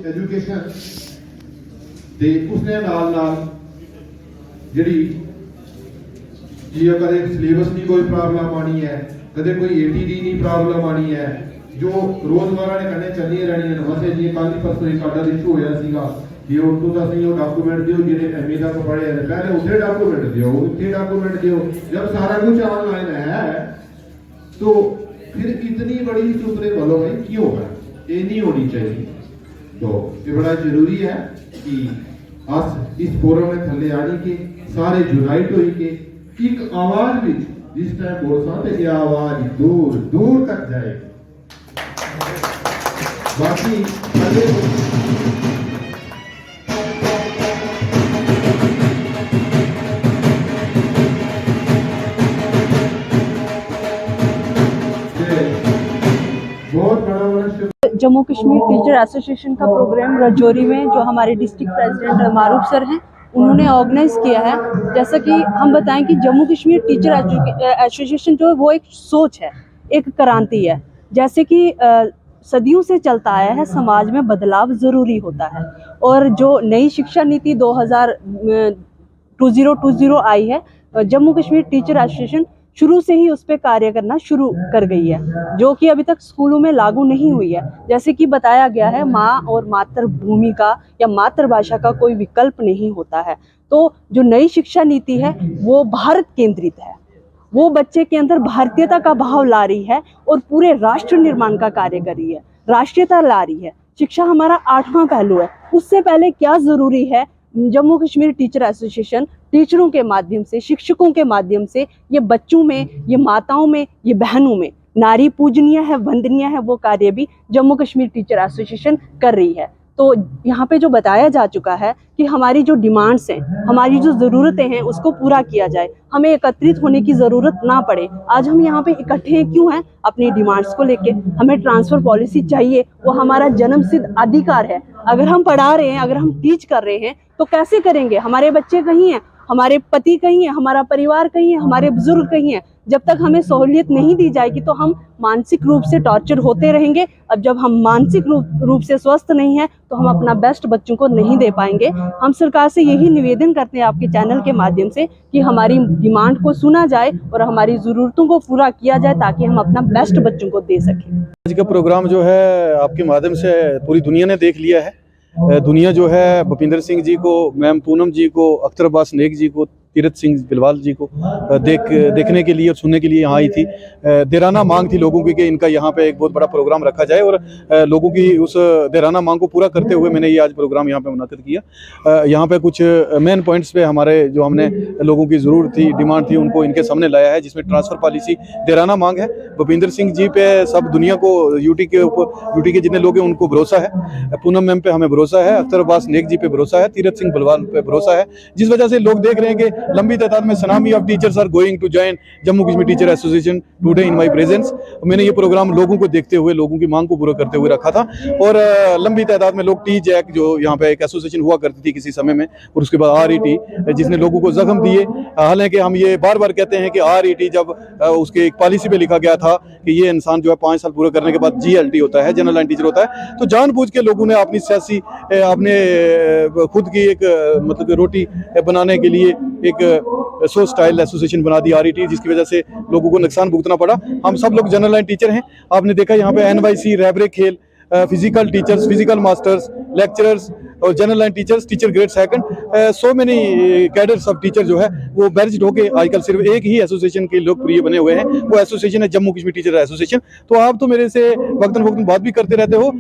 Education ते उसने नाल जिहड़ी जी कदे सिलेबस की कोई प्रॉब्लम आनी है, कदे कोई एटीडी की प्रॉब्लम आनी है, जो रोजमर्रा ने कन्ने चली रहनी है। वैसे जी कल ही परसों एक आर्डर इशू होया सीगा कि उर्दू का सही डॉक्यूमेंट दियो जिहड़े एमए तक पढ़े हैं, पहले उसे डॉक्यूमेंट दियो, उसे डॉक्यूमेंट दियो। जब सारा कुछ ऑनलाइन है तो फिर इतनी बड़ी सुपरे बोलो भाई क्यों है, ये नहीं होनी चाहिए। तो ये बड़ा जरूरी है कि अस इस फोरम में थले आने के सारे यूनाइट हो के एक आवाज भी जिस टाइम बोल सकते ये आवाज दूर दूर तक जाए। बाकी बहुत बड़ा जम्मू कश्मीर टीचर एसोसिएशन का प्रोग्राम राजौरी में जो हमारे डिस्ट्रिक्ट प्रेसिडेंट मारूफ सर हैं उन्होंने ऑर्गेनाइज किया है। जैसा कि हम बताएं कि जम्मू कश्मीर टीचर एसोसिएशन जो है वो एक सोच है, एक क्रांति है। जैसे कि सदियों से चलता आया है, समाज में बदलाव ज़रूरी होता है और जो नई शिक्षा नीति 2020 आई है, जम्मू कश्मीर टीचर एसोसिएशन शुरू से ही उस पर कार्य करना शुरू कर गई है, जो कि अभी तक स्कूलों में लागू नहीं हुई है। जैसे कि बताया गया है, माँ और मातृभूमि का या मातृभाषा का कोई विकल्प नहीं होता है। तो जो नई शिक्षा नीति है वो भारत केंद्रित है, वो बच्चे के अंदर भारतीयता का भाव ला रही है और पूरे राष्ट्र निर्माण का कार्य कर रही है, राष्ट्रीयता ला रही है। शिक्षा हमारा 8वां पहलू है। उससे पहले क्या ज़रूरी है, जम्मू कश्मीर टीचर एसोसिएशन टीचरों के माध्यम से, शिक्षकों के माध्यम से ये बच्चों में, ये माताओं में, ये बहनों में नारी पूजनीय है, वंदनीय है, वो कार्य भी जम्मू कश्मीर टीचर एसोसिएशन कर रही है। तो यहाँ पे जो बताया जा चुका है कि हमारी जो डिमांड्स हैं, हमारी जो ज़रूरतें हैं, उसको पूरा किया जाए, हमें एकत्रित होने की ज़रूरत ना पड़े। आज हम यहाँ पे इकट्ठे क्यों हैं? अपनी डिमांड्स को लेके। हमें ट्रांसफ़र पॉलिसी चाहिए, वो हमारा जन्मसिद्ध अधिकार है। अगर हम पढ़ा रहे हैं, अगर हम टीच कर रहे हैं तो कैसे करेंगे? हमारे बच्चे कहीं हैं, हमारे पति कहीं हैं, हमारा परिवार कहीं है, हमारे बुजुर्ग कहीं हैं। जब तक हमें सहूलियत नहीं दी जाएगी तो हम मानसिक रूप से टॉर्चर होते रहेंगे। अब जब हम मानसिक रूप से स्वस्थ नहीं हैं तो हम अपना बेस्ट बच्चों को नहीं दे पाएंगे। हम सरकार से यही निवेदन करते हैं आपके चैनल के माध्यम से कि हमारी डिमांड को सुना जाए और हमारी ज़रूरतों को पूरा किया जाए ताकि हम अपना बेस्ट बच्चों को दे सकें। आज का प्रोग्राम जो है आपके माध्यम से पूरी दुनिया ने देख लिया है। दुनिया जो है भूपिंदर सिंह जी को, मैम पूनम जी को, अख्तर अब्बास नेक जी को, तीरथ सिंह बिलवाल जी को देखने के लिए और सुनने के लिए यहाँ आई थी। देराना मांग थी लोगों की कि इनका यहाँ पे एक बहुत बड़ा प्रोग्राम रखा जाए और लोगों की उस देराना मांग को पूरा करते हुए मैंने ये आज प्रोग्राम यहाँ पे मुनाकिद किया। यहाँ पे कुछ मेन पॉइंट्स पे हमारे जो हमने लोगों की ज़रूरत थी, डिमांड थी, उनको इनके सामने लाया है, जिसमें ट्रांसफ़र पॉलिसी, देराना मांग है। भूपिंदर सिंह जी पे सब दुनिया को, यूटी के जितने लोग हैं उनको भरोसा है, पूनम मैम पे हमें भरोसा है, अख्तर अब्बास नेक जी पे भरोसा है, तीरथ सिंह बिलवाल पे भरोसा है, जिस वजह से लोग देख रहे हैं कि लंबी तादाद में tsunami of teachers are going to join Jammu Kashmir teacher association today in my presence. मैंने ये प्रोग्राम लोगों को देखते हुए, लोगों की मांग को पूरा करते हुए रखा था और लंबी तादाद में लोग टी जैक जो यहाँ पे एक एसोसिएशन हुआ करती थी किसी समय में, और उसके बाद RET जिसने लोगों को जख्म दिए। हालांकि हम ये बार बार कहते हैं कि RET जब उसके एक पॉलिसी पे लिखा गया था कि ये इंसान जो है 5 साल पूरा करने के बाद GLT होता है, जनरल लाइन टीचर होता है, तो जानबूझ के लोगों ने अपनी सियासी, अपने खुद की एक मतलब रोटी बनाने के लिए एक सो स्टाइल एसोसिएशन बना दी RET, जिसकी वजह से लोगों को नुकसान भुगतना पड़ा। हम सब लोग जनरल लाइन टीचर हैं। आपने देखा यहाँ पे NYC, रैबरे खेल, physical teachers, physical masters, lecturers और general line teachers, teacher grade 2, so many cadres of teacher जो है वो बैरिज होके आजकल सिर्फ एक ही एसोसिएशन के लोकप्रिय बने हुए हैं, वो एसोसिएशन है जम्मू कश्मीर टीचर एसोसिएशन। तो आप तो मेरे से वक्तन वक्तन बात भी करते रहते हो।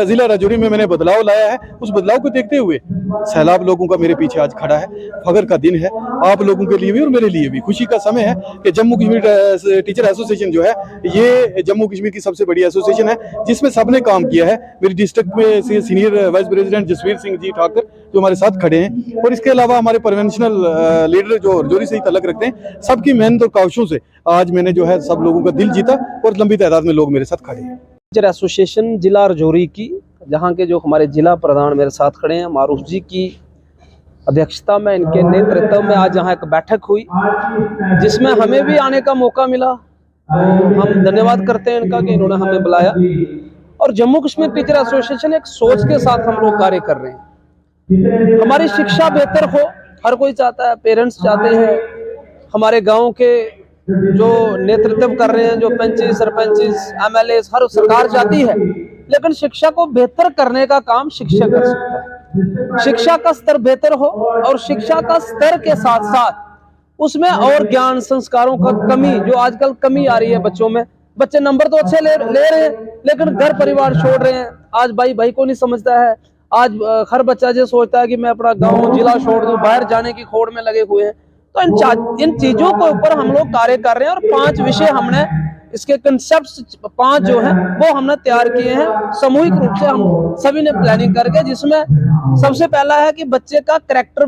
जिला राजौरी में मैंने बदलाव लाया है, उस बदलाव को देखते हुए सैलाब लोगों का मेरे पीछे आज खड़ा है। फख्र का दिन है आप लोगों के लिए भी और मेरे लिए भी, खुशी का समय है कि जम्मू कश्मीर टीचर एसोसिएशन जो है ये जम्मू कश्मीर की सबसे बड़ी एसोसिएशन है, जिसमें सबने काम किया है। मेरी डिस्ट्रिक्ट में से senior vice president Jasvir Singh ji Thakar जो हमारे साथ खड़े हैं, और इसके अलावा हमारे कन्वेंशनल लीडर जो राजौरी से ही तलक रखते हैं, सबकी मेहनत और काविशों से आज मैंने जो है सब लोगों का दिल जीता और लंबी तादाद में लोग मेरे साथ खड़े हैं। टीचर एसोसिएशन जिला राजौरी की, जहाँ के जो हमारे जिला प्रधान मेरे साथ खड़े हैं, मारूफ जी की अध्यक्षता में, इनके नेतृत्व में आज यहाँ एक बैठक हुई जिसमें हमें भी आने का मौका मिला। तो हम धन्यवाद करते हैं इनका कि इन्होंने हमें बुलाया और जम्मू कश्मीर टीचर एसोसिएशन एक सोच के साथ हम लोग कार्य कर रहे हैं। हमारी शिक्षा बेहतर हो, हर कोई चाहता है, पेरेंट्स चाहते हैं, हमारे गांव के जो नेतृत्व कर रहे हैं, जो पंच सरपंच MLA, हर सरकार चाहती है, लेकिन शिक्षा को बेहतर करने का काम शिक्षक कर सकता है। शिक्षा का स्तर बेहतर हो और शिक्षा का स्तर के साथ साथ उसमें और ज्ञान संस्कारों का कमी, जो आजकल कमी आ रही है बच्चों में, बच्चे नंबर तो अच्छे ले रहे हैं लेकिन घर परिवार छोड़ रहे हैं। आज भाई को नहीं समझता है, आज हर बच्चा जो सोचता है कि मैं अपना गांव जिला छोड़ दूं, बाहर जाने की खोड़ में लगे हुए हैं। तो इन चीजों के ऊपर हम लोग कार्य कर रहे हैं और 5 विषय हमने इसके कंसेप्ट 5 जो है वो हमने तैयार किए हैं सामूहिक रूप से, हम सभी ने प्लानिंग करके, जिसमें सबसे पहला है कि बच्चे का कैरेक्टर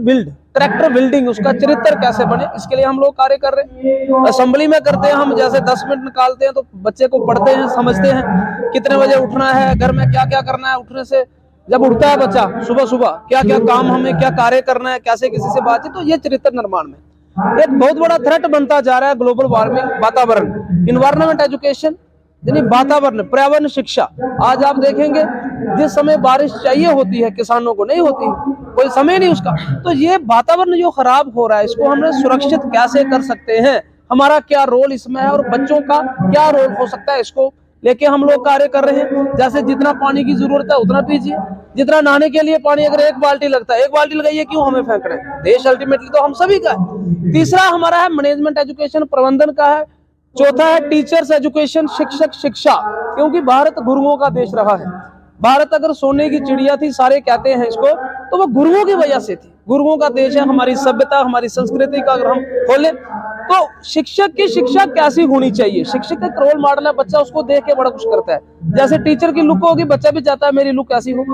बिल्डिंग, उसका चरित्र कैसे बने, इसके लिए हम लोग कार्य कर रहे हैं। असेंबली में करते हैं हम, जैसे 10 मिनट निकालते हैं तो बच्चे को पढ़ते हैं, समझते हैं कितने बजे उठना है, घर में क्या क्या करना है, उठने से जब उठता है बच्चा सुबह क्या क्या काम, हमें क्या कार्य करना है, कैसे किसी से बातचीत, तो ये चरित्र निर्माण में एक बहुत बड़ा थ्रेट बनता जा रहा है ग्लोबल वार्मिंग, वातावरण, इन्वायरमेंट एजुकेशन, यानी वातावरण पर्यावरण शिक्षा। आज आप देखेंगे जिस समय बारिश चाहिए होती है किसानों को नहीं होती, कोई समय नहीं उसका। तो ये वातावरण जो खराब हो रहा है, इसको हमने सुरक्षित कैसे कर सकते हैं, हमारा क्या रोल इसमें है और बच्चों का क्या रोल हो सकता है, इसको लेके हम लोग कार्य कर रहे हैं। जैसे जितना पानी की जरूरत है उतना पीजिए, जितना नहाने के लिए पानी अगर 1 बाल्टी लगता है, 1 बाल्टी लगाइए, क्यों हमें फेंकना है, देश अल्टीमेटली तो हम सभी का है। तीसरा हमारा है मैनेजमेंट एजुकेशन, प्रबंधन का है। चौथा है टीचर्स एजुकेशन, शिक्षक शिक्षा, क्योंकि भारत गुरुओं का देश रहा है। भारत अगर सोने की चिड़िया थी, सारे कहते हैं इसको, तो वो गुरुओं की वजह से थी। गुरुओं का देश है, हमारी सभ्यता हमारी संस्कृति का अगर हम खोलें तो शिक्षक की शिक्षा कैसी होनी चाहिए, शिक्षक एक रोल मॉडल है, बच्चा उसको देख के बड़ा कुछ करता है। जैसे टीचर की लुक होगी, बच्चा भी चाहता है मेरी लुक ऐसी हो।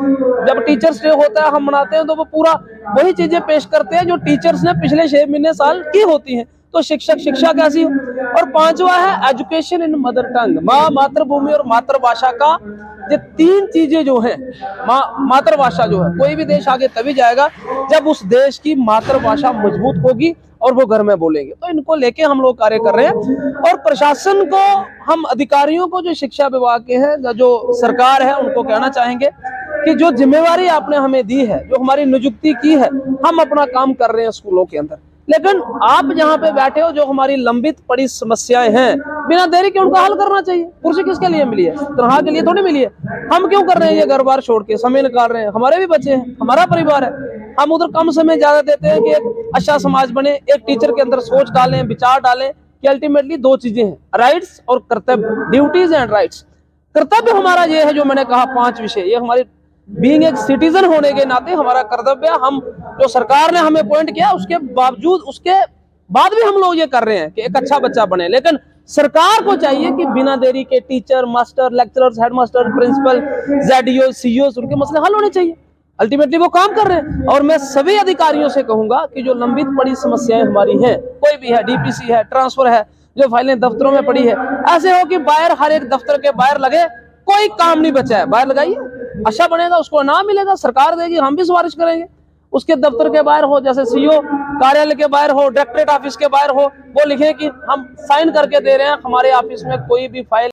जब टीचर्स डे होता है हम मनाते हैं तो वो पूरा वही चीजें पेश करते हैं जो टीचर्स ने पिछले 6 महीने साल की होती हैं। तो शिक्षक शिक्षा कैसी हो। और 5वां है एजुकेशन इन मदर टंग, माँ, मातृभूमि और मातृभाषा का। ये 3 चीजें जो है, मातृभाषा जो है, कोई भी देश आगे तभी जाएगा जब उस देश की मातृभाषा मजबूत होगी और वो घर में बोलेंगे। तो इनको लेके हम लोग कार्य कर रहे हैं। और प्रशासन को, हम अधिकारियों को, जो शिक्षा विभाग के हैं, जो सरकार है, उनको कहना चाहेंगे कि जो जिम्मेवारी आपने हमें दी है, जो हमारी नियुक्ति की है, हम अपना काम कर रहे हैं स्कूलों के अंदर, लेकिन आप जहाँ पे बैठे हो, जो हमारी लंबित पड़ी समस्याएं हैं, बिना देरी के उनका हल करना चाहिए। कुर्सी किसके लिए मिली है, तनख्वाह के लिए थोड़ी मिली है। हम क्यों कर रहे हैं ये घर बार छोड़ के, समय निकाल रहे हैं, हमारे भी बच्चे हैं, हमारा परिवार है। हम उधर कम समय ज्यादा देते हैं कि एक अच्छा समाज बने, एक टीचर के अंदर सोच डालें, विचार डालें कि अल्टीमेटली 2 चीजें हैं, राइट्स और कर्तव्य, ड्यूटीज एंड राइट्स। कर्तव्य हमारा ये है जो मैंने कहा 5 विषय, ये हमारी बीइंग एक सिटीजन होने के नाते हमारा कर्तव्य है। हम जो सरकार ने हमें अपॉइंट किया उसके बावजूद, उसके बाद भी हम लोग ये कर रहे हैं कि एक अच्छा बच्चा बने। लेकिन सरकार को चाहिए कि बिना देरी के teacher, master, lecturers, headmaster, principal, ZDO, CO, उनके मसले हल होने चाहिए। अल्टीमेटली वो काम कर रहे हैं। और मैं सभी अधिकारियों से कहूंगा कि जो लंबित पड़ी समस्याएं हमारी हैं, कोई भी है, DPC है, ट्रांसफर है, जो फाइलें दफ्तरों में पड़ी है, ऐसे हो कि बाहर, हर एक दफ्तर के बाहर लगे, कोई काम नहीं बचा है, बाहर लगाइए, अच्छा बनेगा, उसको नाम मिलेगा, सरकार देगी, हम भी सिफारिश करेंगे। उसके दफ्तर के बाहर हो, जैसे CO कार्यालय के बाहर हो, डायरेक्टरेट ऑफिस के बाहर हो, वो लिखे कि हम साइन करके दे रहे हैं, हमारे ऑफिस में कोई भी फाइल